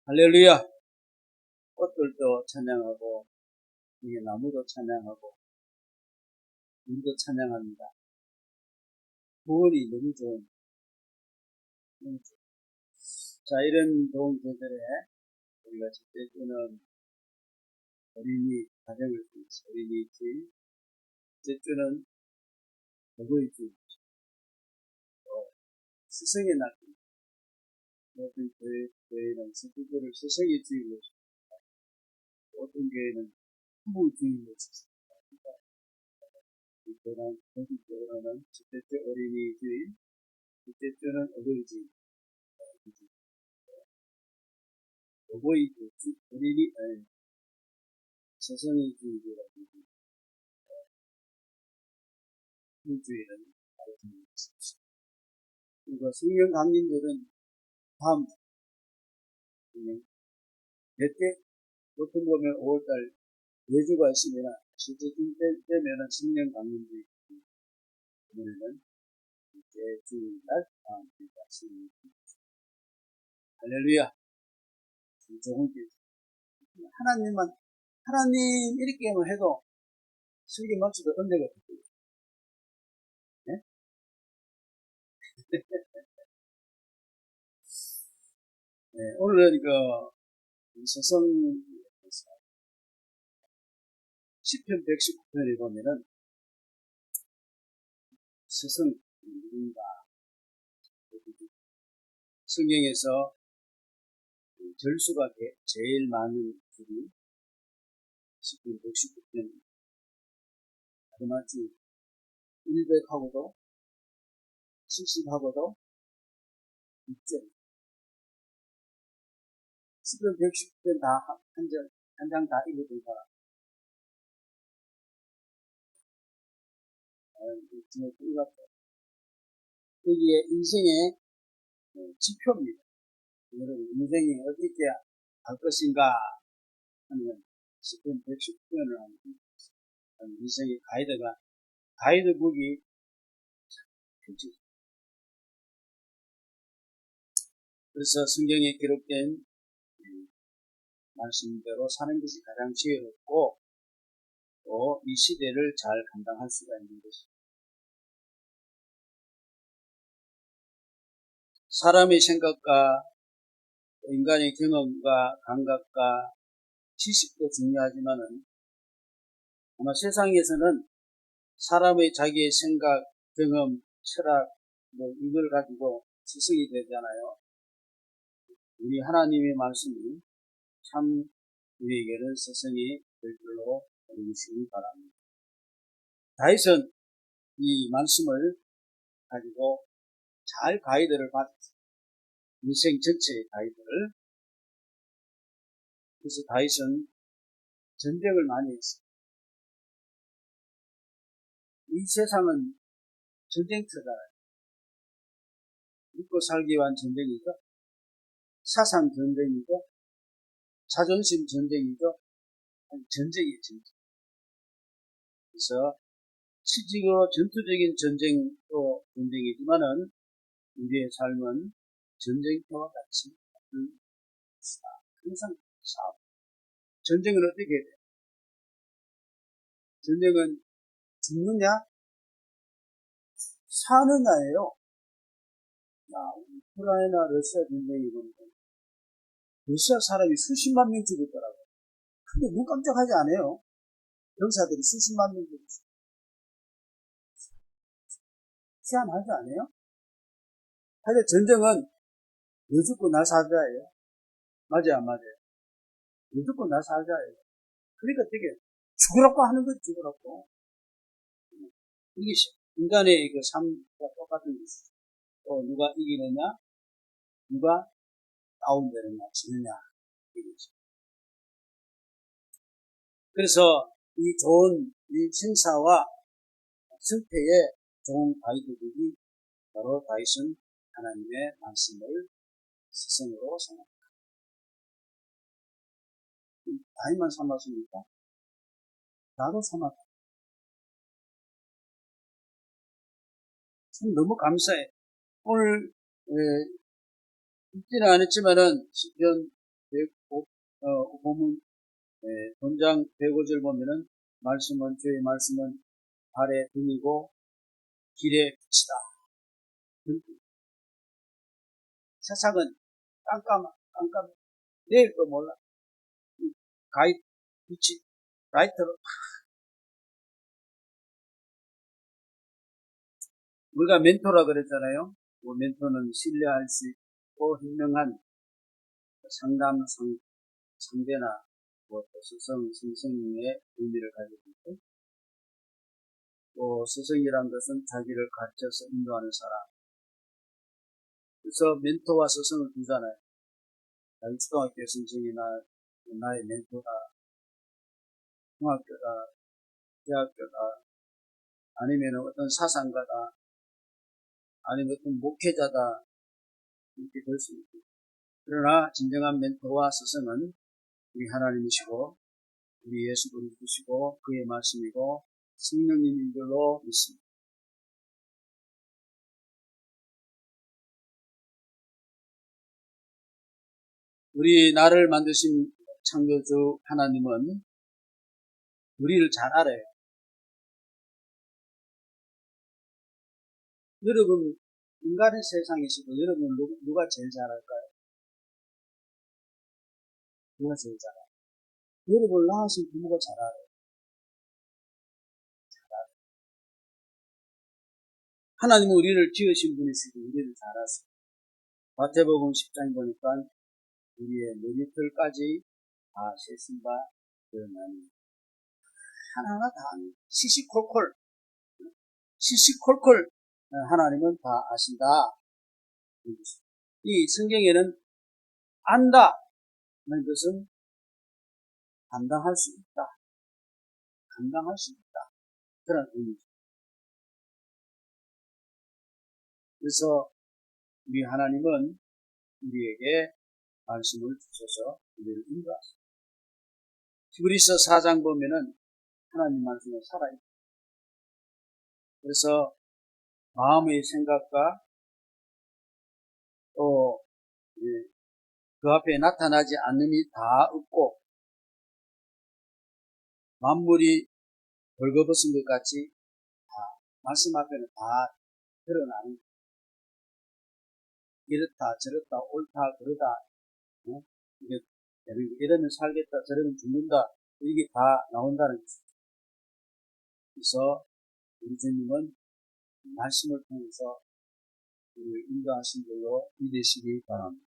할렐루야. 꽃들도 찬양하고 이게 나무도 찬양하고 우리도 찬양합니다. 구원이 너무 좋은. 자, 이런 좋은 계절에 우리가 첫째 주는 어린이 가정을 위해서 어린이 주일, 둘째 주는 어버이 주일, 또 스승의 날. 어떤 교회는 스승들을 스승의 주일로, 어떤 교회는 부부 주일로 습니다. 그러나 공식적으로는 첫째 주 어린이 주일, 둘째 주는 어버이 주일, 어버이 주, 어린이, 스승의 주일이라고 이 주일은 바로 주일입니다. 그리고 성령 강림절은 다음 몇 개, 보통 보면 5월달 4주가 있으면 실제 때면은 성령 강림절이 오늘은 이제 주일날 다음 주일날 성령 강림절. 할렐루야. 좋은 길. 하나님 이렇게만 해도 설교 마치도 은혜가 됐고요. 네? 네, 오늘은 서성 시편 119편에 보면은 스승 누군가 성경에서 절수가 제일 많은 줄이 시편 119편 마치 100하고도 70하고도 6점. 시편 119편 다 한 장 다 읽어본 사람. 정말 꿀같다. 여기에 인생의 지표입니다. 여러분 인생이 어떻게 할 것인가 하는 시편 119편을 하는 인생의 가이드북이 펼쳐집니다. 그래서 성경에 기록된 말씀대로 사는 것이 가장 지혜롭고 또 이 시대를 잘 감당할 수가 있는 것입니다. 사람의 생각과 인간의 경험과 감각과 지식도 중요하지만은 아마 세상에서는 사람의 자기의 생각, 경험, 철학 이걸 가지고 스승이 되잖아요. 우리 하나님의 말씀이 참 우리에게는 스승이 될 줄로 믿으시기 바랍니다. 다윗은 이 말씀을 가지고 잘 가이드를 받았어요. 인생 전체의 가이드를. 그래서 다윗은 전쟁을 많이 했어요. 이 세상은 전쟁터잖아요. 믿고 살기 위한 전쟁이죠. 사상 전쟁이죠. 자존심 전쟁이죠. 전쟁이에요, 전쟁. 그래서 치지고 전투적인 전쟁도 전쟁이지만은 우리의 삶은 전쟁터와 같이 항상 싸움. 전쟁은 어떻게 해야 돼요? 전쟁은 죽느냐 사느냐예요. 우크라이나 러시아 전쟁이 보니까 러시아 사람이 수십만 명 죽었더라고요. 근데 눈 깜짝하지 않아요. 병사들이 수십만 명 죽었어요. 희한하지 않아요? 하여튼 전쟁은 너 죽고 나 살자예요. 맞아요, 안 맞아요? 너 죽고 나 살자예요. 그러니까 되게 죽으라고 하는 거지, 죽으라고. 이게 인간의 그 삶과 똑같은 것이죠. 또 누가 이기느냐, 누가 다운되느냐, 지느냐, 이거죠. 그래서 이 좋은 이 생사와 승패의 좋은 가이드북이 바로 다윗은 하나님의 말씀을 스승으로 삼았다. 다윗만 삼았습니까? 나도 삼았다. 참 너무 감사해. 오늘 읽지는 않았지만은 시편 보면 본장 105절 보면은 말씀은 주의 말씀은 발에 등이고 길에 빛이다. 세상은 깜깜 내일 또 몰라. 가입 빛이 라이트로 우리가 멘토라 그랬잖아요. 멘토는 신뢰할 수 있고 현명한 상대나 스승의 의미를 가지고 있고, 또 스승이란 것은 자기를 가르쳐서 인도하는 사람. 그래서 멘토와 스승을 두잖아요. 자기 초등학교 선생이나 나의 멘토다, 중학교다, 대학교다, 아니면 어떤 사상가다, 아니면 어떤 목회자다, 이렇게 될 수 있고. 그러나 진정한 멘토와 스승은 우리 하나님이시고 우리 예수 그리스도시고 그의 말씀이고 성령님인 줄로 믿습니다. 우리 나를 만드신 창조주 하나님은 우리를 잘 알아요. 여러분, 인간의 세상에서도 여러분 누가 제일 잘 알까요? 누가 제일 잘 알아요? 여러분을 낳으신 부모가 잘 알아요. 하나님은 우리를 지으신 분이시고 우리를 잘 아세요. 마태복음 10장 보니까 우리의 머리털까지 다 세신 바 드러나니 하나하나 다 시시콜콜 하나님은 다 아신다. 이 성경에는 안다는 것은 감당할 수 있다. 그런 의미죠. 그래서 우리 하나님은 우리에게 말씀을 주셔서 우리를 인도하십니다. 히브리서 4장 보면은 하나님 말씀에 살아있다. 그래서 마음의 생각과 또 그 앞에 나타나지 않음이 다 없고 만물이 벌거벗은 것 같이 다 말씀 앞에는 다 드러나는, 이렇다 저렇다 옳다 그러다, 이러면 살겠다 저러면 죽는다, 이게 다 나온다는 것이죠. 그래서 우리 주님은 말씀을 통해서 우리를 인도하신 걸로 믿으시기 바랍니다.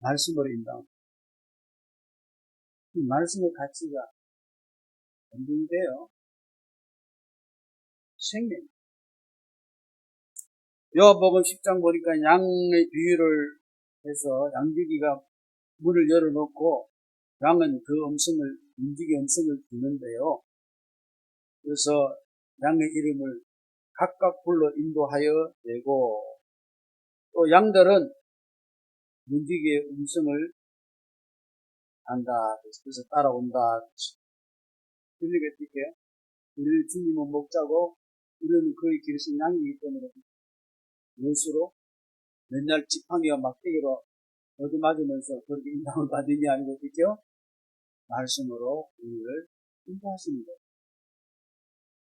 말씀으로 인도합니다. 이 말씀의 가치가 변동돼요. 생명. 요한복음 10장 보니까 양의 비유를 해서 양귀기가 문을 열어놓고 양은 그 움직이 음성을 듣는데요. 그래서 양의 이름을 각각 불러 인도하여 내고, 또 양들은 문지기의 음성을 안다. 그래서 따라온다. 들리겠지요? 우리 주님은 목자고 우리는 그의 기르신 양이기 때문에 무엇으로 맨날 지팡이와 막대기로 얻어맞으면서 그렇게 인도를 받는 게 아니고, 그죠? 말씀으로 우리를 인도하시는 거예요.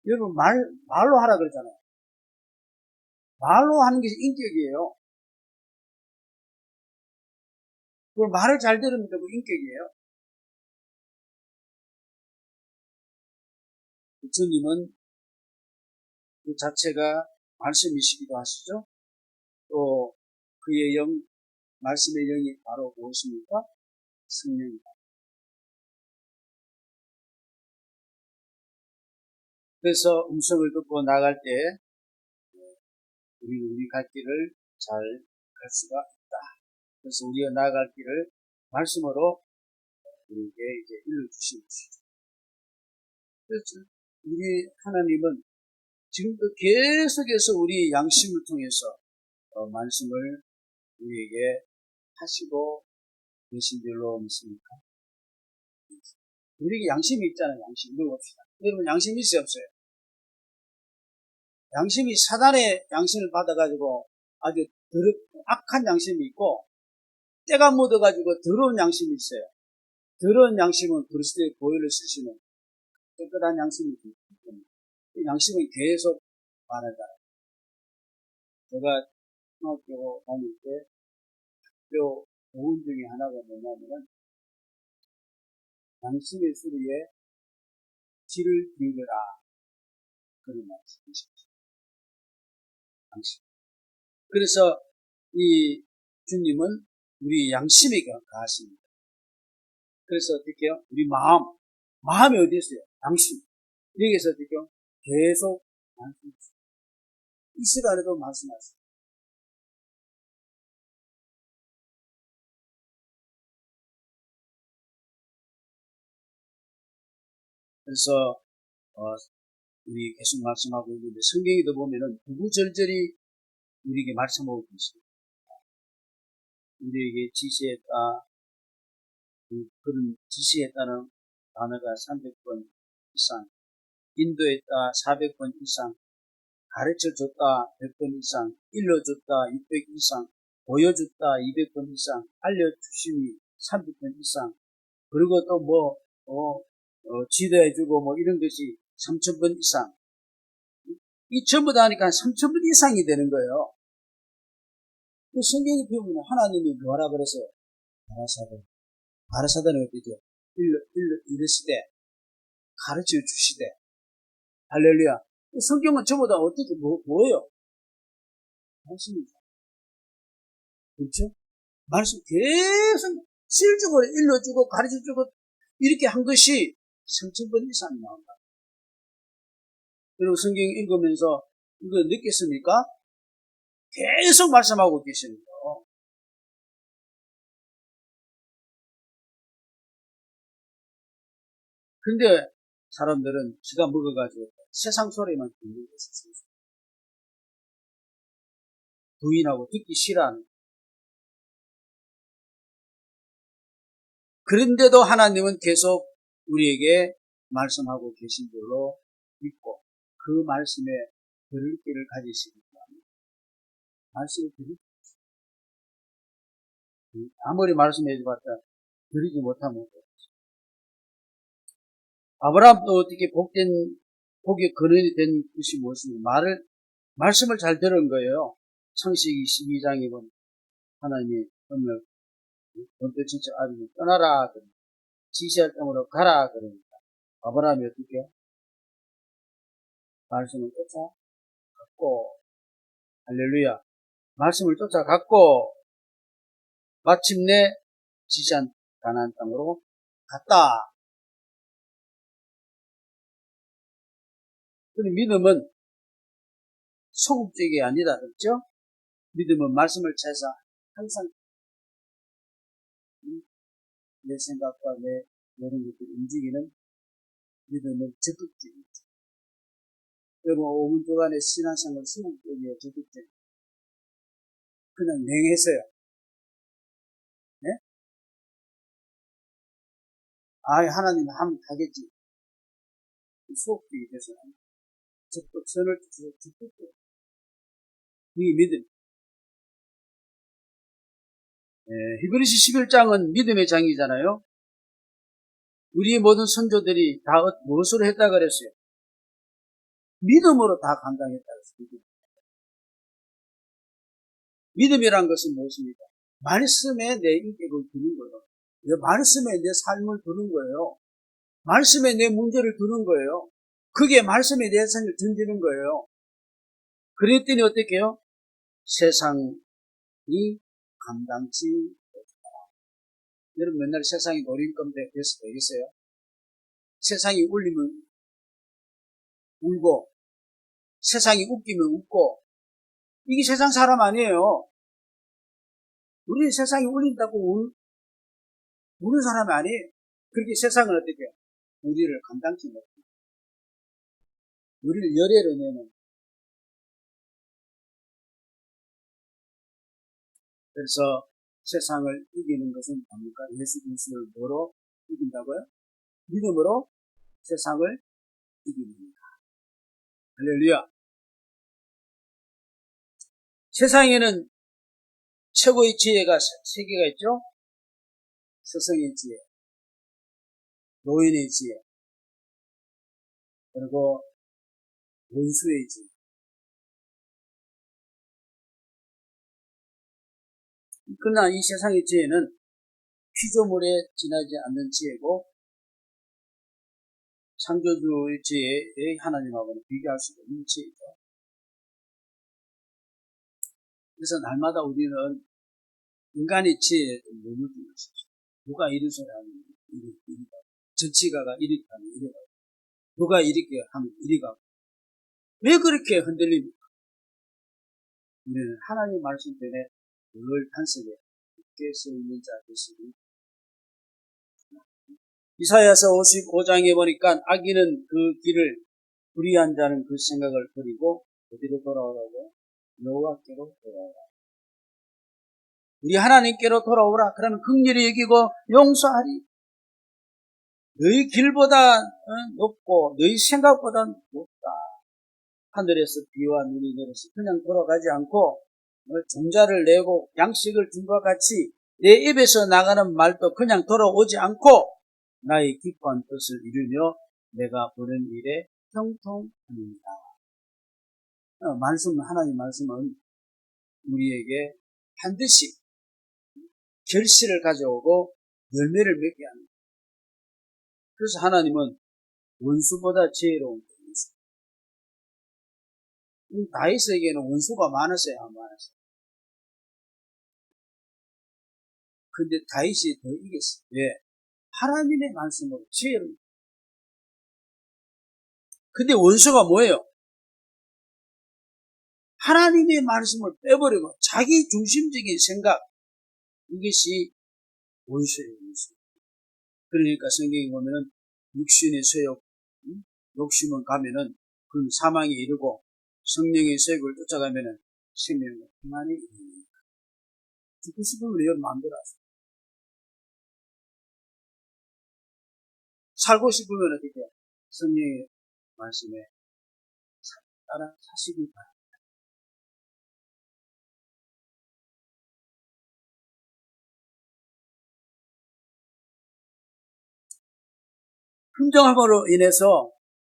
여러분, 말로 하라 그러잖아요. 말로 하는 게 인격이에요. 그걸 말을 잘 들으면 그 인격이에요. 주님은 그 자체가 말씀이시기도 하시죠. 또 그의 말씀의 영이 바로 무엇입니까? 성령이다. 그래서 음성을 듣고 나갈 때 우리는 우리 갈 길을 잘 갈 수가 있다. 그래서 우리가 나아갈 길을 말씀으로 우리에게 이제 일러주신 것이죠. 그래서 우리 하나님은 지금도 계속해서 우리 양심을 통해서 말씀을 우리에게 하시고 계신 줄로 믿습니까? 우리에게 양심이 있잖아요. 양심. 물어봅시다. 여러분 양심이 있어요? 없어요? 양심이 사단의 양심을 받아가지고 아주 악한 양심이 있고, 때가 묻어가지고 더러운 양심이 있어요. 더러운 양심은 그리스도의 보혈을 쓰시는 깨끗한 양심이 있기 때문에 그 양심은 계속 바라잖아요. 제가 중학교 다닐 때 학교 교훈 중에 하나가 뭐냐면은 양심의 수리에 질을 기울여라 그런 말씀이십니다. 양심. 그래서 이 주님은 우리 양심에 가하십니다. 그래서 어떻게 해요? 우리 마음이 어디 있어요? 양심. 여기서 어떻게 해요? 계속 말씀하세요. 이 시간에도 말씀하세요. 그래서 우리 계속 말씀하고 있는데 성경에도 보면은 구구절절히 우리에게 말씀하고 계십니다. 우리에게 지시했다. 그런 지시했다는 단어가 300번 이상, 인도했다 400번 이상, 가르쳐줬다 100번 이상, 일러줬다 600 이상, 보여줬다 200번 이상, 알려주심이 300번 이상, 그리고 또 지도해주고 이런 것이 3000번 이상. 이 전부 다 하니까 3000번 이상이 되는 거예요. 그 성경에 보면 하나님이 뭐라 그랬어요? 가르사단은 어떻게 이르시되, 가르쳐 주시되, 할렐루야. 성경은 전부 다 어떻게, 뭐예요? 말씀이죠. 그렇죠? 말씀 계속 실적으로 일러주고, 가르쳐주고, 이렇게 한 것이 3000번 이상 나온다. 여러분 성경 읽으면서 이거 느꼈습니까? 계속 말씀하고 계십니다. 근데 사람들은 지가 먹어가지고 세상 소리만 듣는 것이 부인하고 듣기 싫어하는. 그런데도 하나님은 계속 우리에게 말씀하고 계신 줄로 믿고 그 말씀에 들을 길을 가지시기 바랍니다. 말씀을 아무리 말씀해 줘봤자 들리지 못하면 아브라함도 어떻게 복의 근원이 된 것이 무엇입니까? 말씀을 잘 들은 거예요. 창세기 12장에 보면 하나님이 오늘 본토 친척 아비를 떠나라 그러니까 지시할 땅으로 가라 그러니까 아브라함이 어떻게 해요? 말씀을 쫓아갔고 할렐루야 말씀을 쫓아갔고 마침내 지시한 가나안 땅으로 갔다. 그런데 믿음은 소극적이 아니다 그렇죠? 믿음은 말씀을 찾아서 항상 내 생각과 내 모든 것들을 움직이는 믿음은 적극적이죠. 여러분 5분 동안의 신앙생활 소극적이에요? 적극적이에요? 그냥 냉해서요. 네? 하나님 하면 하겠지. 소극적이 돼서는 적극 선을 주셔서 적극적이에요. 이 믿음. 히브리서 11장은 믿음의 장이잖아요. 우리의 모든 선조들이 다 무엇으로 했다 그랬어요? 믿음으로 다 감당했다 그랬어요. 믿음이란 것은 무엇입니까? 말씀에 내 인격을 두는 거예요. 말씀에 내 삶을 두는 거예요. 말씀에 내 문제를 두는 거예요. 그게 말씀에 내 생을 던지는 거예요. 그랬더니 어떻게 해요? 세상이 감당치 못한다. 여러분 맨날 세상이 노린건데 그래서 되겠어요? 세상이 울리면 울고 세상이 웃기면 웃고 이게 세상 사람 아니에요. 우리 세상이 울린다고 우는 사람이 아니에요. 그렇게 세상은 어떻게 해요? 우리를 감당치 못해요. 우리를 열애로 내는. 그래서 세상을 이기는 것은 뭡니까? 예수 그리스도를 뭐로 이긴다고요? 믿음으로 세상을 이깁니다. 할렐루야. 세상에는 최고의 지혜가 세 개가 있죠. 스승의 지혜, 노인의 지혜, 그리고 원수의 지혜. 그러나 이 세상의 지혜는 피조물에 지나지 않는 지혜고 창조주의 지혜의 하나님하고는 비교할 수가 없는 지혜죠. 그래서 날마다 우리는 인간의 지혜에 머물고 있습니다. 누가 이런 소리 하면 이리가, 정치가가 이렇게 하면 이리가, 누가 이렇게 하면 이리가. 왜 그렇게 흔들립니까? 우리는 하나님 말씀 때문에 늘 한석에 굳게 서 있는 자 되시기. 이사야서 55장에 보니까 악인은 그 길을 불의한 자는 그 생각을 버리고 어디로 돌아오라고? 여호와께로 돌아오라. 우리 하나님께로 돌아오라. 그러면 긍휼히 여기고 용서하리. 너희 길보다 높고 너희 생각보다 높다. 하늘에서 비와 눈이 내려서 그냥 돌아가지 않고 종자를 내고 양식을 준 것과 같이 내 입에서 나가는 말도 그냥 돌아오지 않고 나의 기뻐한 뜻을 이루며 내가 보낸 일에 형통합니다. 하나님 말씀은 우리에게 반드시 결실을 가져오고 열매를 맺게 합니다. 그래서 하나님은 원수보다 지혜로운 분이십니다. 다윗에게는 원수가 많았어요, 안 많았어요? 근데 다윗이 더 이겼어요. 왜? 하나님의 말씀으로 지혜로. 근데 원수가 뭐예요? 하나님의 말씀을 빼버리고 자기 중심적인 생각, 이것이 원수예요, 원수. 그러니까 성경에 보면은 육신의 쇠욕, 욕심은 가면은 그건 사망에 이르고 성령의 쇠욕을 쫓아가면은 생명의 평안이 이릅니다. 듣고 싶으면 여러분 마음대로 하세요. 살고 싶으면 어떻게 해요? 성령의 말씀에 따라 사시기 바랍니다. 흥정함으로 인해서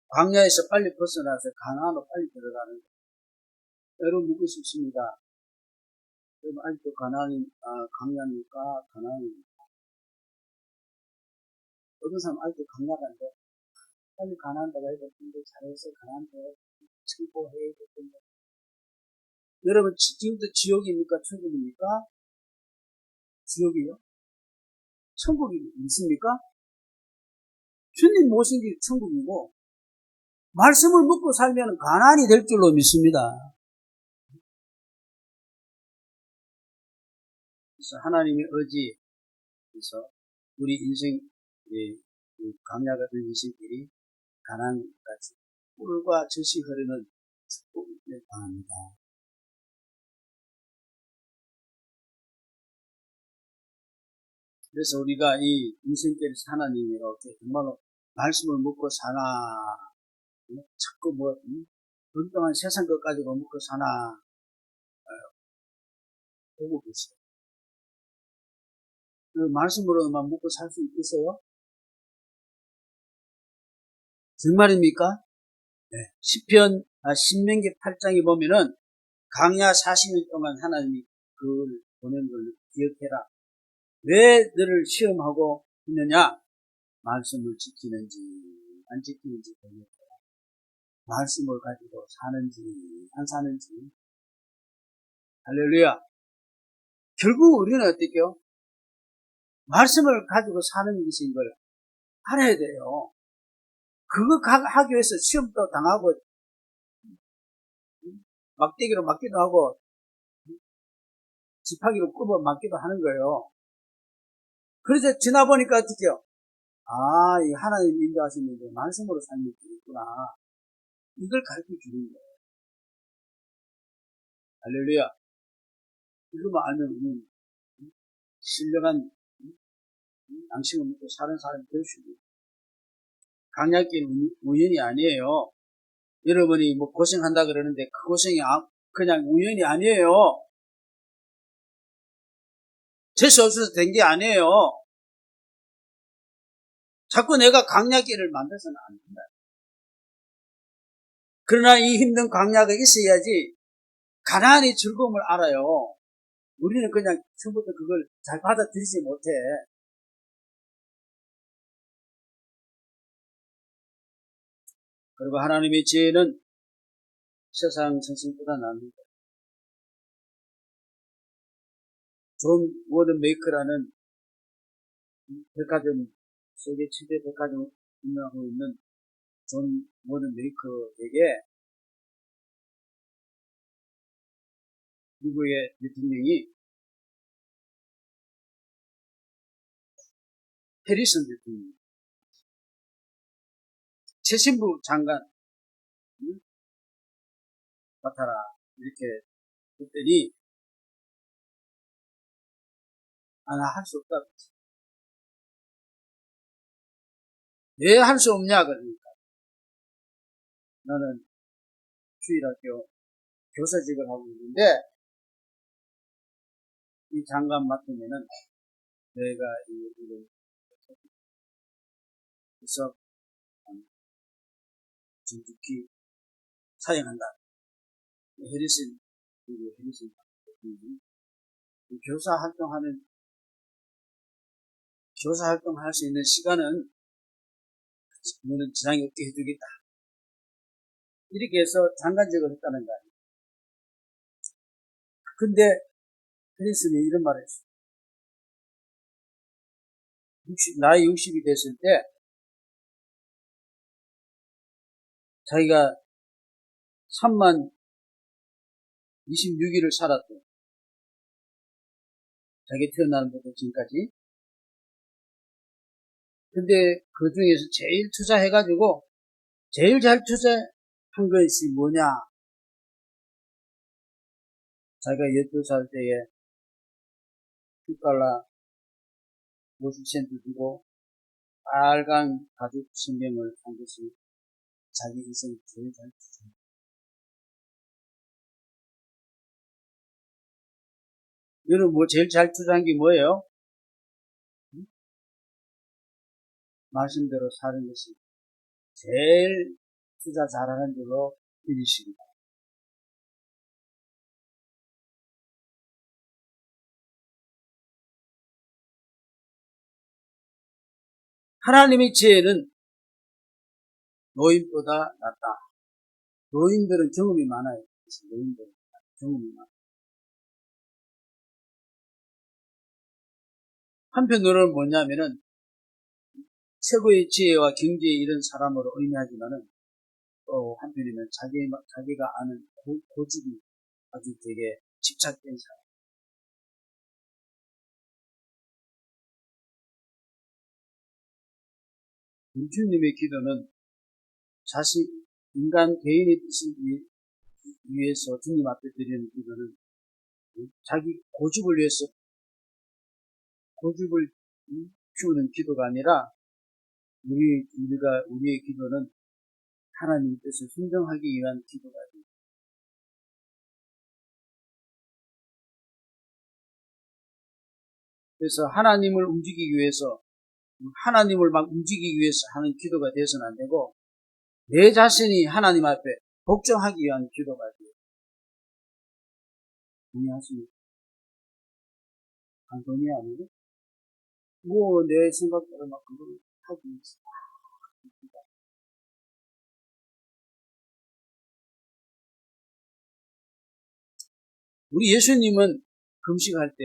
광야에서 빨리 벗어나서 가나안으로 빨리 들어가는 거예요. 여러분 묻고 싶습니다. 여러분 아직도 광야입니까? 가나안입니까? 어떤 사람 아직도 광야간데 빨리 가나안 들어가야 될 텐데 잘해서 가나안 들어가야 청구해야 될 텐데. 여러분 지금도 지옥입니까? 천국입니까? 지옥이요? 천국이 있습니까? 주님 모신 게 천국이고 말씀을 묻고 살면 가난이 될 줄로 믿습니다. 그래서 하나님의 의지에서 우리 인생 강야 같은 인생길이 가난까지 꿀과 젖이 흐르는 축복을 바랍니다. 그래서 우리가 이 인생길에서 하나님이 이렇게 정말로 말씀을 묻고 사나 자꾸 동안 세상 것 가지고 묻고 사나 보고 계세요. 그 말씀으로만 묻고 살 수 있겠어요? 정말입니까? 네. 신명기 8장에 보면은 강야 40년 동안 하나님이 그걸 보낸 걸 기억해라. 왜 너를 시험하고 있느냐? 말씀을 지키는지 안 지키는지 보여라. 말씀을 가지고 사는지 안 사는지. 할렐루야. 결국 우리는 어떻게요? 말씀을 가지고 사는 것인 걸 알아야 돼요. 그거 하기 위해서 시험도 당하고 막대기로 맞기도 하고 지팡이로 꼽아 맞기도 하는 거예요. 그래서 지나보니까 어떻게요? 이 하나님 인도하시는데 말씀으로 삶이 있구나. 이걸 가르쳐 주는 거예요. 할렐루야. 이거만 알면 우리는 신령한 양식을 먹고 사는 사람이 될 수 있어요. 강약기는 우연이 아니에요. 여러분이 뭐 고생한다 그러는데 그 고생이 그냥 우연이 아니에요. 재수 없어서 된 게 아니에요. 자꾸 내가 강약기를 만들어서는 안 된다. 그러나 이 힘든 강약이 있어야지 가난의 즐거움을 알아요. 우리는 그냥 처음부터 그걸 잘 받아들이지 못해. 그리고 하나님의 지혜는 세상 정신보다 납니다. 존 워든 메이커라는 백화점, 세계 최대 백화점을 운영하고 있는 존 워든 메이커에게 미국의 대통령이 해리슨 대통령, 최신부 장관 맡아라 이렇게 했더니 나 할 수 없다. 왜 할 수 없냐 그러니까 나는 주일학교 교사직을 하고 있는데 이 장관 맡으면은 내가 이를 그래서 중국히 사용한다. 해리슨 교사 활동할 수 있는 시간은 너는 지장이 없게 해주겠다. 이렇게 해서 장관직을 했다는 거예요. 근데 해리슨이 이런 말을 했어요. 나이 60이 됐을 때 자기가 3만 26일을 살았대. 자기 태어나는부터 지금까지. 근데 그 중에서 제일 투자해가지고 제일 잘 투자한 것이 뭐냐? 자기가 12살 때에 $1 50센트 주고 빨간 가죽 신경을 산 것이 자기 인생 제일 잘 투자한. 여러분 뭐 제일 잘 투자한 게 뭐예요? 말씀대로 사는 것이 제일 투자 잘하는 줄로 믿으십니다. 하나님의 지혜는 노인보다 낫다. 노인들은 경험이 많아요. 노인들은 경험이 많아요. 한편으로는 뭐냐면은 최고의 지혜와 경지에 이른 사람으로 의미하지만은 또 한편에는 자기가 아는 고집이 아주 되게 집착된 사람. 주님의 기도는 인간 개인의 뜻을 위해서 주님 앞에 드리는 기도는 자기 고집을 위해서 고집을 키우는 기도가 아니라 우리의 기도는 하나님의 뜻을 순종하기 위한 기도가 됩니다. 그래서 하나님을 움직이기 위해서 하나님을 막 움직이기 위해서 하는 기도가 되어서는 안 되고 내 자신이 하나님 앞에 복종하기 위한 기도가 돼요. 동의하십니까? 동의 아니에요? 뭐 내 생각대로 막 그걸 하기 위해서. 우리 예수님은 금식할 때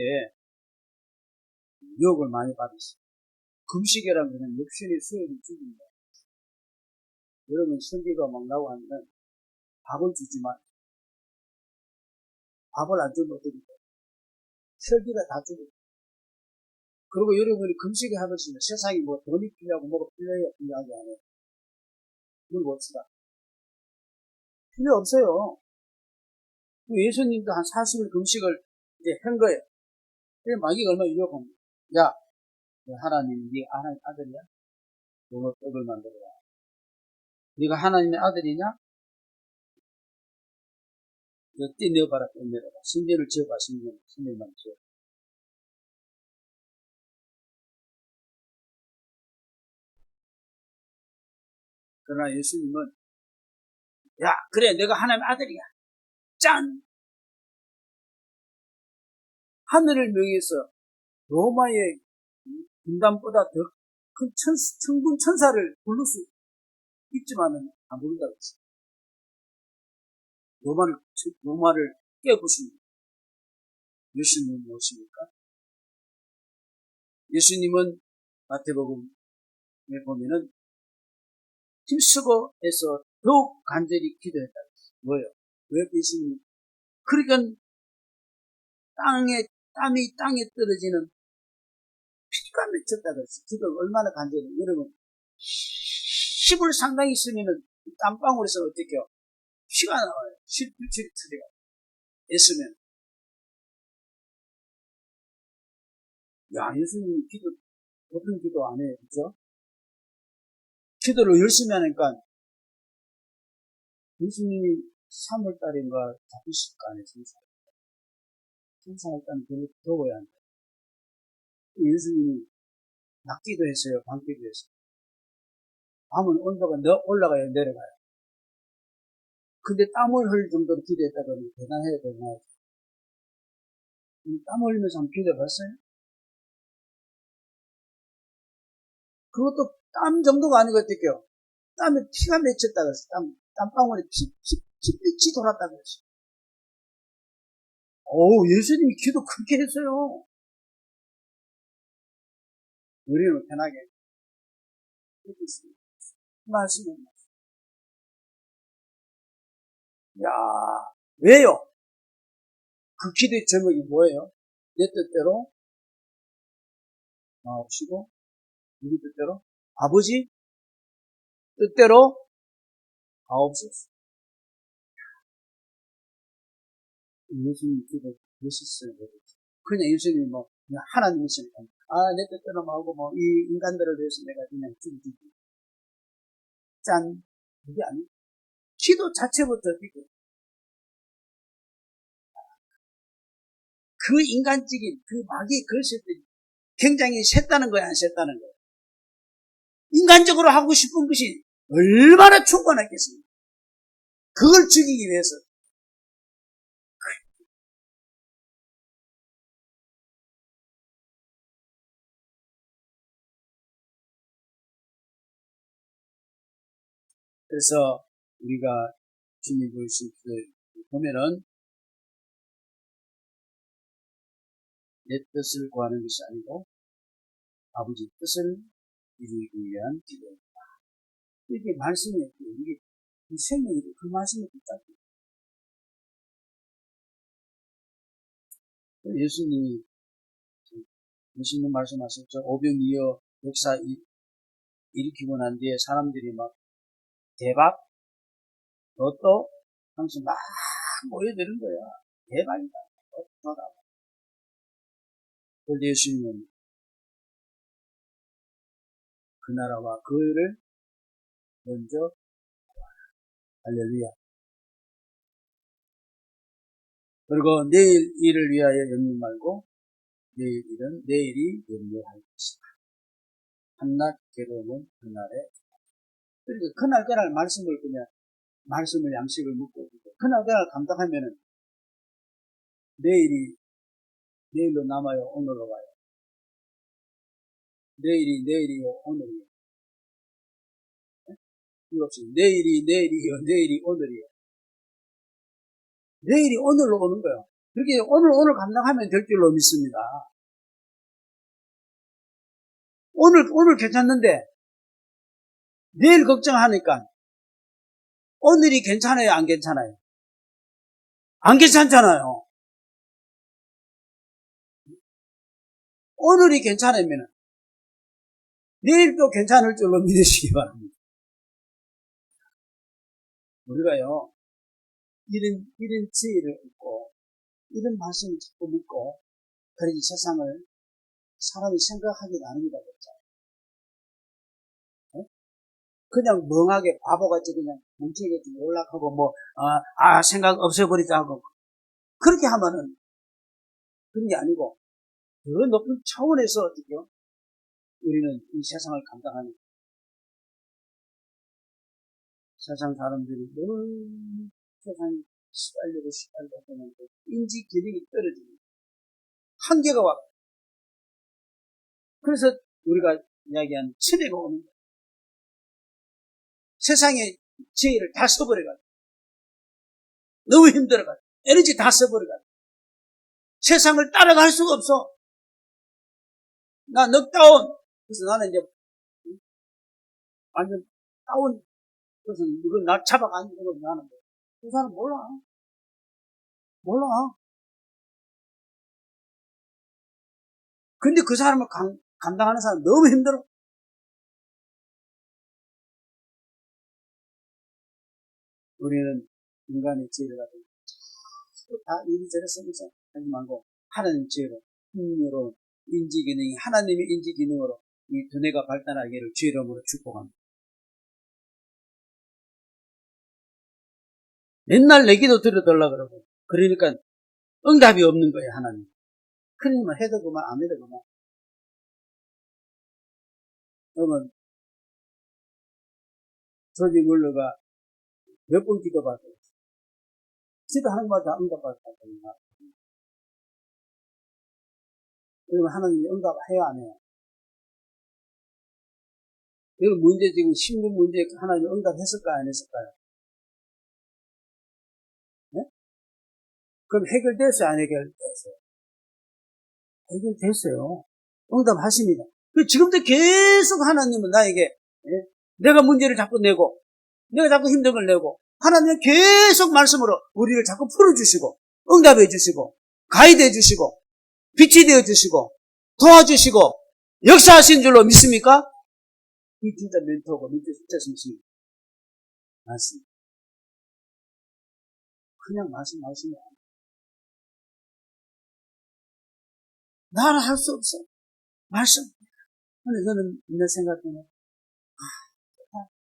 유혹을 많이 받았어요. 금식이라는 것은 육신의 수요를 죽인다. 여러분 성기가 막 나오고 하면 밥을 주지만 밥을 안 주면 어떻게 돼? 설기가 다 죽어. 그리고 여러분이 금식을 하면서 세상에 뭐 돈이 필요하고 뭐가 필요하게 하네. 그걸 봅시다. 필요 없어요. 예수님도 한 40일 금식을 이제 한 거예요. 그래 마귀가 얼마나 유혹합니다. 야, 하나님, 네 하나님 아들이야? 너가 떡을 만들어라. 네가 하나님의 아들이냐? 너 떼내어봐라, 떼내어봐. 성전을 지어봐, 성전만 지어. 그러나 예수님은, 야, 그래, 내가 하나님의 아들이야. 짠! 하늘을 명해서 로마의 군단보다 더 큰 천군 천사를 부를 수 있지만은 안 부른다고 했어요. 로마를 깨부수는 예수님은 무엇입니까? 예수님은 마태복음에 보면은 힘쓰고에서 더욱 간절히 기도했다고 했어요. 뭐예요? 왜 예수님이? 그러니까 땀이 땅에 떨어지는 피가 맺혔다고 했어요. 기도가 얼마나 간절해요. 여러분, 10을 상당히 쓰면은 땀방울에서 어떻게 해요? 피가 나와요. 실필출이 터져요. 애쓰면. 야, 예수님 기도, 보통 기도 안 해요. 그죠? 기도를 열심히 하니까 예수님이 3월달인가 잡히실 거 아니에요. 천사일단 별로 더워야 한다. 예수님이 낮기도 했어요. 밤기도 했어요. 밤은 온도가 올라가요. 내려가요. 근데 땀을 흘릴 정도로 기도했다더니 대단해야 되나요? 땀 흘리면서 한번 기도해 봤어요? 그것도 땀 정도가 아니고 어떡해요? 땀에 피가 맺혔다고 했어요. 땀방울에 빛이 돌았다고 했어요. 예수님이 기도 그렇게 했어요. 우리는 편하게 이렇게 있습니다. 말씀은 야, 왜요? 그 기도의 제목이 뭐예요? 내 뜻대로 마옵시고 우리 뜻대로 아버지 뜻대로 가옵소서. 예수님 기도 멋있어요. 그냥 예수님이 그냥 하나님이시니까 내 뜻대로 마오고 이 인간들을 위해서 내가 그냥 죽이지. 짠. 그게 아니에요. 기도 자체부터 이게 그 인간적인 그 마귀의 글쎄들이 굉장히 셌다는 거야, 안 셌다는 거야. 인간적으로 하고 싶은 것이 얼마나 충분하겠습니까? 그걸 죽이기 위해서. 그래서 우리가 주님 보신 그 보면은 내 뜻을 구하는 것이 아니고 아버지 뜻을 이루기 위한 기도입니다. 이게 말씀이에요. 이게 생명이고 그 말씀이 붙잡고 예수님이 말씀하셨죠. 오병이어 역사 일으키고 난 뒤에 사람들이 막 대박, 로또 하면서 막 모여드는 거야. 대박이다. 로또다. 그런데 예수님은 그 나라와 그 의를 먼저 할렐루야. 그리고 내일 일을 위하여 염려 말고 내일 일은 내일이 염려할 것이다. 한낱 괴로움은 그날에 그러니까 그날 말씀을 그냥 말씀을 양식을 묻고 그날 감당하면은 내일로 남아요. 오늘로 가요. 내일이요. 오늘이요. 이거 없이 내일이 오늘이요. 내일이 오늘로 오는 거예요. 그렇게 오늘 감당하면 될 줄로 믿습니다. 오늘 괜찮는데 내일 걱정하니까 오늘이 괜찮아요, 안 괜찮아요? 안 괜찮잖아요. 오늘이 괜찮으면 내일도 괜찮을 줄로 믿으시기 바랍니다. 우리가요, 이런 지혜를 얻고, 이런 말씀을 자꾸 믿고, 그러니 세상을 사람이 생각하기 나름이다. 그렇죠? 그냥 멍하게 바보같이 그냥 뭉치게 연락하고 생각 없애버리자 하고. 그렇게 하면은, 그런 게 아니고, 더 높은 차원에서 어떻게요? 우리는 이 세상을 감당하는 세상 사람들이 너무 세상이 시달리고 하는데 인지 기능이 떨어지는 한계가 와. 그래서 우리가 이야기한 치매가 오는 거예요. 세상에 지혜를 다 써버려가지고 너무 힘들어가지고 에너지 다 써버려가지고 세상을 따라갈 수가 없어. 나 넉다운. 그래서 나는 이제 완전 다운. 그래서 이걸 날 잡아가는 거 나는 그 사람 몰라. 근데 그 사람을 감당하는 사람 너무 힘들어. 우리는 인간의 지혜를 가지고 다 이리저리 쓰면서 하지 말고 하나님 지혜로 흥미로 인지기능이 하나님의 인지기능으로 이 두뇌가 발달하기를 주의 이름으로 축복합니다. 맨날 내 기도 들어달라 그러고 그러니까 응답이 없는 거예요. 하나님. 그러면 해도 그만 안 해도 그만. 그러면 조지 물러가 몇 번 기도받아요. 기도하는 마다 응답받았다는 말. 그러면 하나님이 응답해야 안 해요. 이거 문제 지금 신분 문제 하나님 응답했을까요? 안 했을까요? 네? 그럼 해결됐어요? 안 해결됐어요? 해결됐어요. 응답하십니다. 지금도 계속 하나님은 나에게 내가 문제를 자꾸 내고 내가 자꾸 힘든 걸 내고 하나님은 계속 말씀으로 우리를 자꾸 풀어주시고 응답해 주시고 가이드해 주시고 빛이 되어 주시고 도와주시고 역사하신 줄로 믿습니까? 이 진짜 멘토고 진짜 심습니다. 맞습니다. 그냥 말씀하시면 나는 할 수 없어. 말씀. 근데 저는 내 생각에는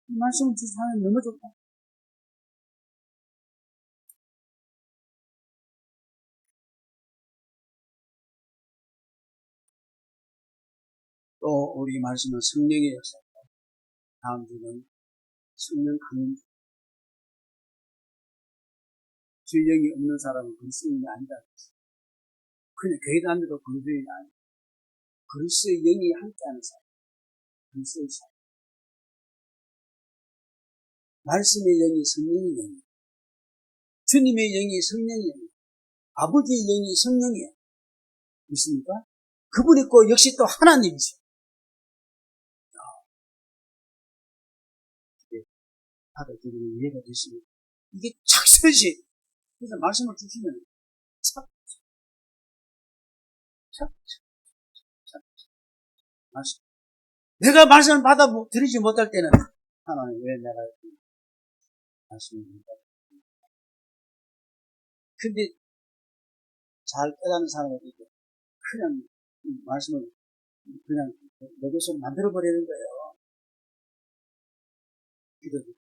이 말씀을 주신 하나님 너무 좋다. 또 우리 말씀은 성령의 역사. 다음 주는 성령 강림. 주의 영이 없는 사람은 그리스도인이 아니다. 그냥 교회 다니도 그리스도인이 아니다. 그리스도의 영이 함께하는 사람. 그리스도의 사람. 말씀의 영이 성령의 영이. 주님의 영이 성령의 영이. 아버지의 영이 성령이에요. 믿습니까? 그분이 있고 역시 또 하나님이죠. 받아들이는 이해가 되십니다. 이게 착슬시 그래서 말씀을 주시면 말씀. 내가 말씀을 받아들이지 못할 때는 하나님 왜 내가 말씀을 못 받아? 근데 잘 깨닫는 사람에게 그냥 말씀을 그냥 내 것으로 만들어버리는 거예요. 기도도